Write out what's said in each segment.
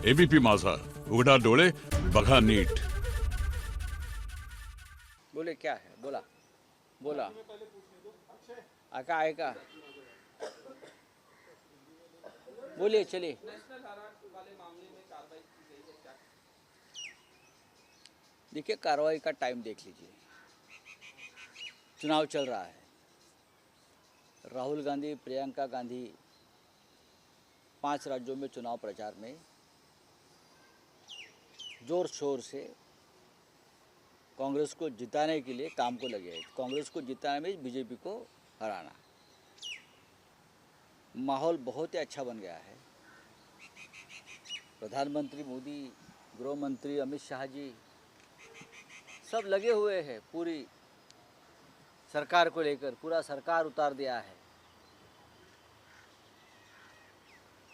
ABP माझा, उघडा डोळे बघा नीट. बोले क्या है बोला बोला आका आएगा बोलिए चलिए। देखिए कार्रवाई का टाइम देख लीजिए। चुनाव चल रहा है। राहुल गांधी प्रियंका गांधी 5 राज्यों में चुनाव प्रचार में जोर शोर से कांग्रेस को जिताने के लिए काम को लगे हैं। कांग्रेस को जिताने में बीजेपी को हराना। माहौल बहुत ही अच्छा बन गया है। प्रधानमंत्री मोदी, गृह मंत्री अमित शाह जी सब लगे हुए हैं पूरी सरकार को लेकर। पूरा सरकार उतार दिया है।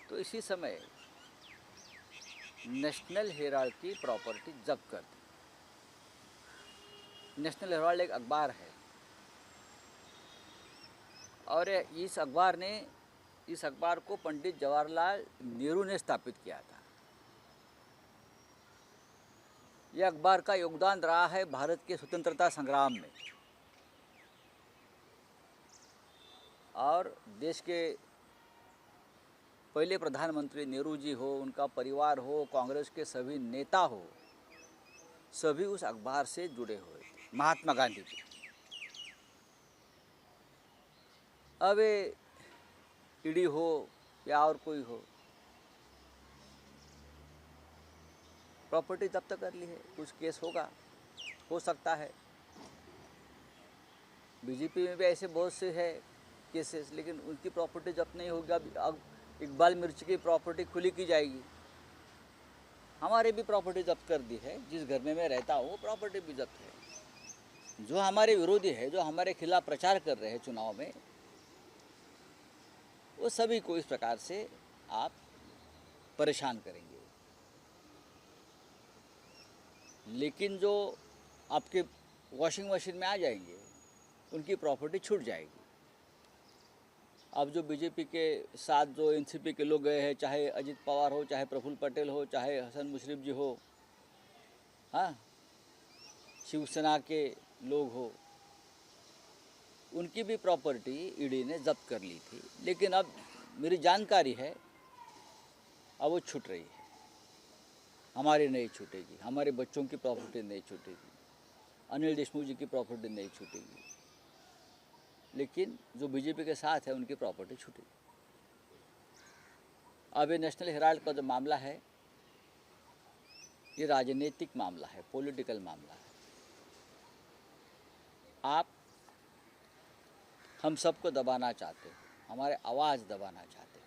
तो इसी समय नेशनल हेराल्ड की प्रॉपर्टी जब्त कर दी। नेशनल हेराल्ड एक अखबार है और इस अखबार को पंडित जवाहरलाल नेहरू ने स्थापित किया था। यह अखबार का योगदान रहा है भारत के स्वतंत्रता संग्राम में और देश के पहले प्रधानमंत्री नेहरू जी हो, उनका परिवार हो, कांग्रेस के सभी नेता हो, सभी उस अखबार से जुड़े हुए थे। महात्मा गांधी जी। अब ईडी हो या और कोई हो, प्रॉपर्टी जब्त कर ली है। कुछ केस होगा, हो सकता है। बीजेपी में भी ऐसे बहुत से है केसेस, लेकिन उनकी प्रॉपर्टी जब्त नहीं होगी। अब इकबाल मिर्ची की प्रॉपर्टी खुली की जाएगी। हमारे भी प्रॉपर्टी जब्त कर दी है। जिस घर में मैं रहता हूँ वो प्रॉपर्टी भी जब्त है। जो हमारे विरोधी है, जो हमारे खिलाफ प्रचार कर रहे हैं चुनाव में, वो सभी को इस प्रकार से आप परेशान करेंगे। लेकिन जो आपके वॉशिंग मशीन में आ जाएंगे, उनकी प्रॉपर्टी छूट जाएगी। अब जो बीजेपी के साथ जो एनसीपी के लोग गए हैं, चाहे अजित पवार हो, चाहे प्रफुल्ल पटेल हो, चाहे हसन मुशर्रफ जी हो, हाँ, शिवसेना के लोग हो, उनकी भी प्रॉपर्टी ईडी ने जब्त कर ली थी। लेकिन अब मेरी जानकारी है अब वो छूट रही है। हमारी नहीं छूटेगी, हमारे बच्चों की प्रॉपर्टी नहीं छूटेगी, अनिल देशमुख जी की प्रॉपर्टी नहीं छूटेगी, लेकिन जो बीजेपी के साथ है उनकी प्रॉपर्टी छूटेगी। अब ये नेशनल हेराल्ड का जो मामला है, ये राजनीतिक मामला है, पॉलिटिकल मामला है। आप हम सबको दबाना चाहते हो, हमारे आवाज़ दबाना चाहते हो,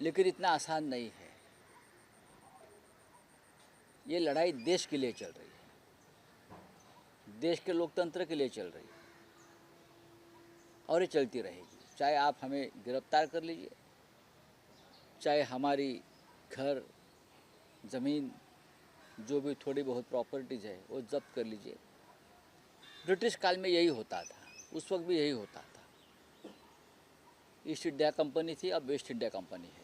लेकिन इतना आसान नहीं है। ये लड़ाई देश के लिए चल रही है, देश के लोकतंत्र के लिए चल रही है और ये चलती रहेगी। चाहे आप हमें गिरफ्तार कर लीजिए, चाहे हमारी घर, ज़मीन, जो भी थोड़ी बहुत प्रॉपर्टीज़ है वो जब्त कर लीजिए। ब्रिटिश काल में यही होता था, उस वक्त भी यही होता था। ईस्ट इंडिया कंपनी थी, अब वेस्ट इंडिया कंपनी है।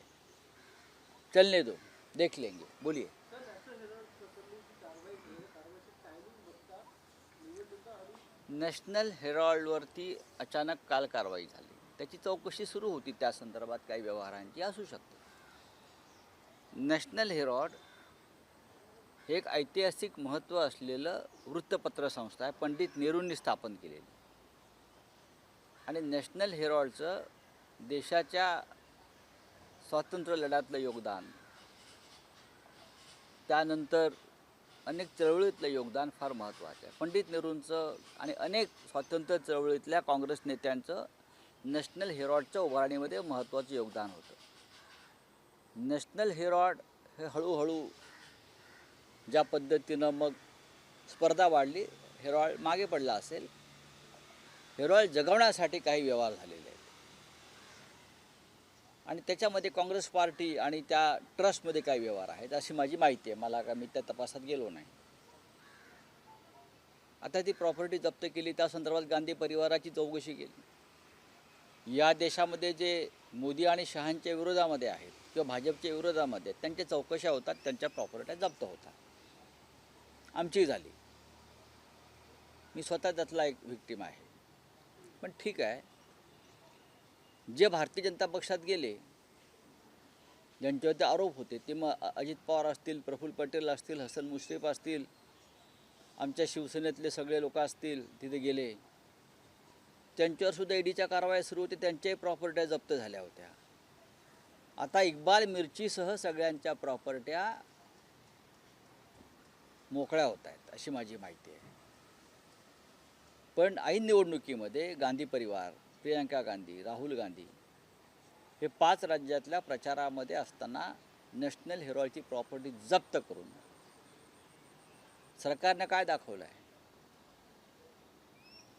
चलने दो, देख लेंगे। बोलिए। नॅशनल हेराल्डवरती अचानक काल कारवाई झाली। त्याची चौकशी सुरू होती, त्या संदर्भात काही व्यवहारांची असू शकते। नॅशनल हेराल्ड हे एक ऐतिहासिक महत्त्व असलेलं वृत्तपत्र संस्था आहे, पंडित नेहरूंनी स्थापन केलेली। आणि नॅशनल हेराल्डचं देशाच्या स्वातंत्र्य लढ्यातलं योगदान, त्यानंतर अनेक चळवळीतलं योगदान फार महत्त्वाचं आहे। पंडित नेहरूंचं आणि अनेक स्वातंत्र्य चळवळीतल्या काँग्रेस नेत्यांचं नॅशनल हेराल्डच्या उभारणीमध्ये महत्त्वाचं योगदान होतं। नॅशनल हेराल्ड हे हळूहळू ज्या पद्धतीनं मग स्पर्धा वाढली, हेराल्ड मागे पडला असेल। हेराल्ड जगवण्यासाठी काही व्यवहार झालेले आहेत आणि त्याच्यामध्ये काँग्रेस पार्टी आणि त्या ट्रस्टमध्ये काही व्यवहार आहेत अशी माझी माहिती आहे। मला का मी त्या तपासात गेलो नाही। आता ती प्रॉपर्टी जप्त केली, त्या संदर्भात गांधी परिवाराची चौकशी केली। या देशामध्ये जे मोदी आणि शहांच्या विरोधामध्ये आहेत किंवा भाजपच्या विरोधामध्ये आहेत, त्यांच्या चौकशा होतात, त्यांच्या प्रॉपर्ट्या जप्त होतात. आमची झाली. मी स्वतः त्यातला एक व्हिक्टीम आहे. पण ठीक आहे, जे भारतीय जनता पक्षात गेले, ज्यांच्यावरती आरोप होते ते मग अजित पवार असतील, प्रफुल्ल पटेल असतील, हसन मुश्रीफ असतील, आमच्या शिवसेनेतले सगळे लोक असतील, तिथे गेले. त्यांच्यावरसुद्धा ईडीच्या कारवाया सुरू होते, त्यांच्याही प्रॉपर्ट्या जप्त झाल्या होत्या. आता इक्बाल मिरचीसह सगळ्यांच्या प्रॉपर्ट्या मोकळ्या होत आहेत अशी माझी माहिती आहे. पण ऐन निवडणुकीमध्ये गांधी परिवार, प्रियंका गांधी, राहुल गांधी हे 5 राज्यातल्या प्रचारामध्ये असताना नॅशनल हेरॉची प्रॉपर्टी जप्त करून सरकारने काय दाखवलं आहे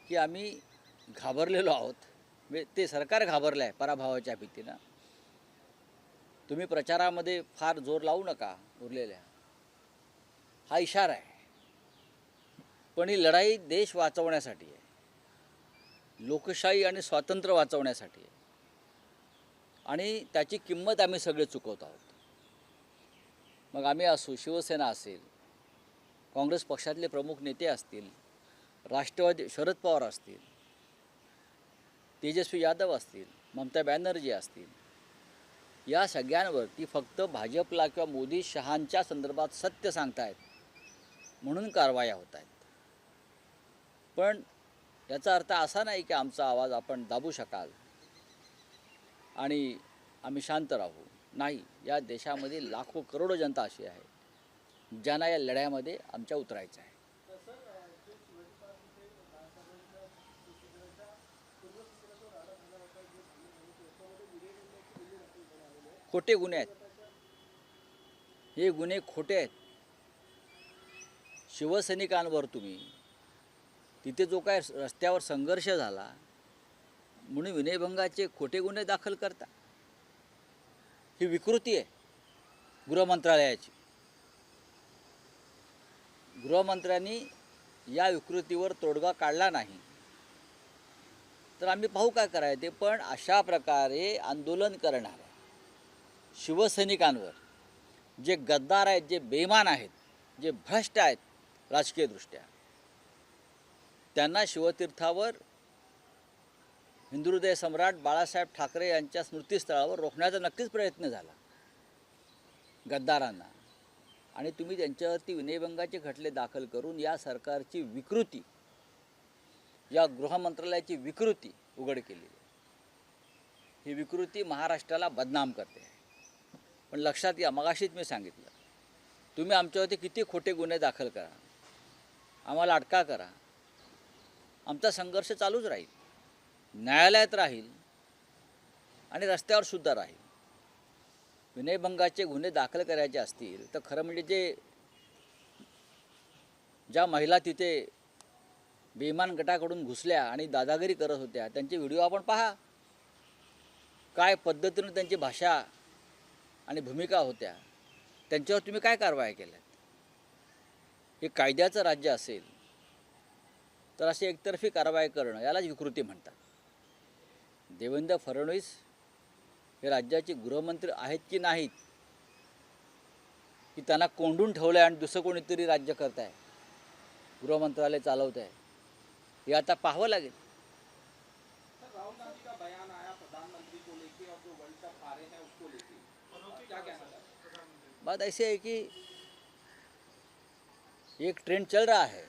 की आम्ही घाबरलेलो आहोत. ते सरकार घाबरलं आहे पराभवाच्या भीतीनं. तुम्ही प्रचारामध्ये फार जोर लावू नका उरलेल्या, हा इशारा आहे. पण ही लढाई देश वाचवण्यासाठी आहे, लोकशाही आणि स्वातंत्र्य वाचवण्यासाठी आहे. आणि त्याची किंमत आम्ही सगळे चुकवत आहोत. मग आम्ही असू, शिवसेना असेल, काँग्रेस पक्षातले प्रमुख नेते असतील, राष्ट्रवादी शरद पवार असतील, तेजस्वी यादव असतील, ममता बॅनर्जी असतील, या सगळ्यांवरती फक्त भाजपला किंवा मोदी शहांच्या संदर्भात सत्य सांगतायत म्हणून कारवाया होत आहेत. पण याचा अर्थ असा नाही की आमचा आवाज आपण दाबू शकाल आणि आम्ही शांत राहू. नाही, या देशामध्ये लाखो करोडो जनता अशी आहे ज्यांना या लढ्यामध्ये आमच्या उतरायचं आहे. खोटे गुन्हे आहेत, हे गुन्हे खोटे आहेत. शिवसैनिकांवर तुम्ही तिथे जो काय रस्त्यावर संघर्ष झाला म्हणून विनयभंगाचे खोटे गुन्हे दाखल करता, ही विकृती आहे गृहमंत्रालयाची. गृहमंत्र्यांनी या विकृतीवर तोडगा काढला नाही तर आम्ही पाहू काय करायचे. पण अशा प्रकारे आंदोलन करणाऱ्या शिवसैनिकांवर, जे गद्दार आहेत, जे बेईमान आहेत, जे भ्रष्ट आहेत राजकीयदृष्ट्या, त्यांना शिवतीर्थावर हिंदुहृदय सम्राट बाळासाहेब ठाकरे यांच्या स्मृतीस्थळावर रोखण्याचा नक्कीच प्रयत्न झाला गद्दारांना. आणि तुम्ही त्यांच्यावरती विनयभंगाचे खटले दाखल करून या सरकारची विकृती, या गृहमंत्रालयाची विकृती उघड केली. ही विकृती महाराष्ट्राला बदनाम करते. पण लक्षात घ्या, मगाशीच मी सांगितलं, तुम्ही आमच्यावरती किती खोटे गुन्हे दाखल करा, आम्हाला अटका करा, आमचा संघर्ष चालूच राहील, न्यायालयात राहील आणि रस्त्यावर सुद्धा राहील. विनयभंगाचे गुन्हे दाखल करायचे असतील तर खरं म्हणजे ज्या महिला तिथे बेईमान गटाकडून घुसल्या आणि दादागिरी करत होत्या त्यांचे व्हिडिओ आपण पहा. काय पद्धतीनं त्यांची भाषा आणि भूमिका होत्या, त्यांच्यावर तुम्ही काय कारवाया केल्यात. हे कायद्याचं राज्य असेल तर अशी एकतर्फी कारवाई करणं यालाच विकृती म्हणतात. देवेंद्र फडणवीस हे राज्याचे गृहमंत्री आहेत की नाहीत, की त्यांना कोंडून ठेवलं आहे आणि दुसरं कोणीतरी राज्य करत आहे, गृहमंत्रालय चालवत आहे, हे आता पाहावं लागेल. राहुल गांधी का बयान आया प्रधानमंत्री को लेके और जो वर्ल्ड कप हारे हैं उसको लेके, क्या कहना चाहते हैं? बात ऐसी है कि एक ट्रेंड चल रहा है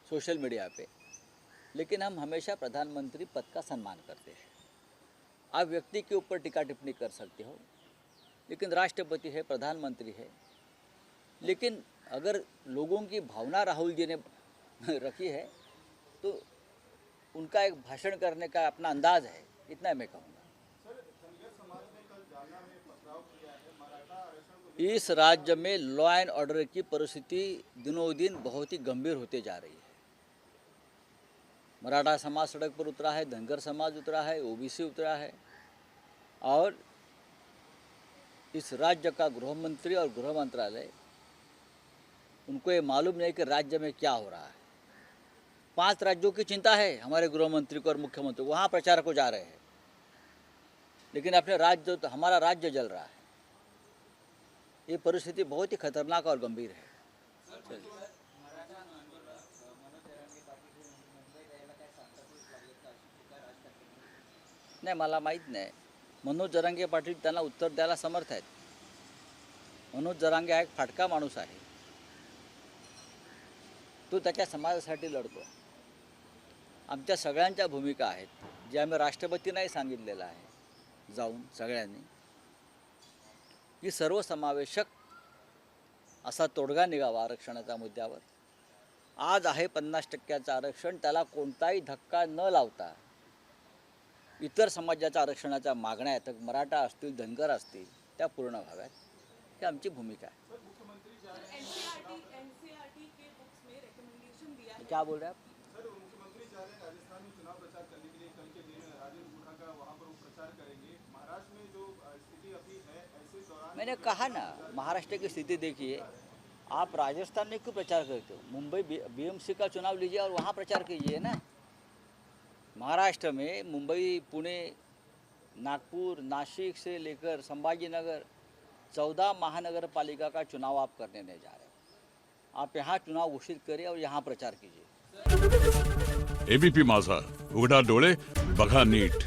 सोशल मीडिया पे, लेकिन हम हमेशा प्रधानमंत्री पद का सम्मान करते हैं. आप व्यक्ति के ऊपर टीका टिप्पणी कर सकते हो, लेकिन राष्ट्रपति है, प्रधानमंत्री है. लेकिन अगर लोगों की भावना राहुल जी ने रखी है तो उनका एक भाषण करने का अपना अंदाज है, इतना मैं कहूँगा. इस राज्य में लॉ एंड ऑर्डर की परिस्थिति दिनों दिन बहुत ही गंभीर होते जा रही है. मराठा समाज सड़क पर उतरा है, धनगर समाज उतरा है, ओबीसी उतरा है, और इस राज्य का गृह मंत्री और गृह मंत्रालय, उनको ये मालूम नहीं कि राज्य में क्या हो रहा है. 5 राज्यों की चिंता है हमारे गृह मंत्री को और मुख्यमंत्री को, वहाँ प्रचार को जा रहे हैं. लेकिन अपने राज्य तो हमारा राज्य जल रहा है। ये परिस्थिति बहुत ही खतरनाक और गंभीर है। नाही, मला माहीत नाही। मनोज जरांगे पाटील त्यांना उत्तर द्यायला समर्थ आहेत। मनोज जरांगे हा एक फाटका माणूस आहे। तो त्याच्या समाजासाठी लढतो। आमच्या सगळ्यांच्या भूमिका आहेत, जे आम्ही राष्ट्रपतींनाही सांगितलेलं आहे जाऊन सगळ्यांनी, की सर्वसमावेशक असा तोडगा निघावा आरक्षणाच्या मुद्द्यावर। आज आहे 50% आरक्षण, त्याला कोणताही धक्का न लावता इतर समाजाच्या आरक्षणाच्या मागण्या आहेत, मराठा असतील, धनगर असतील, त्या पूर्ण व्हाव्यात, ही आमची भूमिका आहे। एनसीईआरटी के बुक्स में रिकमेंडेशन दिया है। क्या बोल रहे हैं आप? सर, मुख्यमंत्री जा रहे हैं राजस्थान में चुनाव प्रचार करने के लिए। कल के दिन राजेंद्र गुढ़ा का वहां पर वो प्रचार करेंगे। महाराष्ट्र में जो स्थिति अभी है, ऐसे दौरान मैंने कहा ना, महाराष्ट्र की स्थिति देखिए। आप राजस्थान में क्यों प्रचार करते हो? मुंबई बीएमसी का चुनाव लीजिए और वहाँ प्रचार कीजिए ना। महाराष्ट्र में मुंबई, पुणे, नागपुर, नासिक से लेकर संभाजीनगर 14 महानगर पालिका का चुनाव आप करने नहीं जा रहे हो। आप यहाँ चुनाव घोषित करिए और यहाँ प्रचार कीजिए। एबीपी माझा, उघडा डोळे बघा नीट।